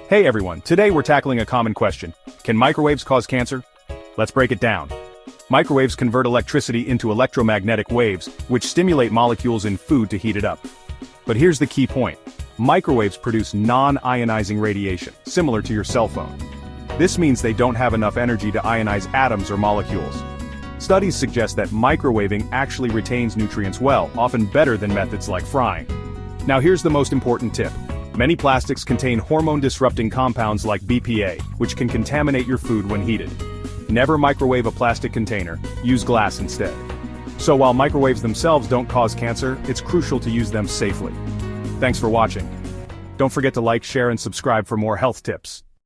Hey everyone, today we're tackling a common question. Can microwaves cause cancer? Let's break it down. Microwaves convert electricity into electromagnetic waves, which stimulate molecules in food to heat it up. But here's the key point. Microwaves produce non-ionizing radiation, similar to your cell phone. This means they don't have enough energy to ionize atoms or molecules. Studies suggest that microwaving actually retains nutrients well, often better than methods like frying. Now here's the most important tip. Many plastics contain hormone-disrupting compounds like BPA, which can contaminate your food when heated. Never microwave a plastic container, use glass instead. So while microwaves themselves don't cause cancer, it's crucial to use them safely. Thanks for watching. Don't forget to like, share, and subscribe for more health tips.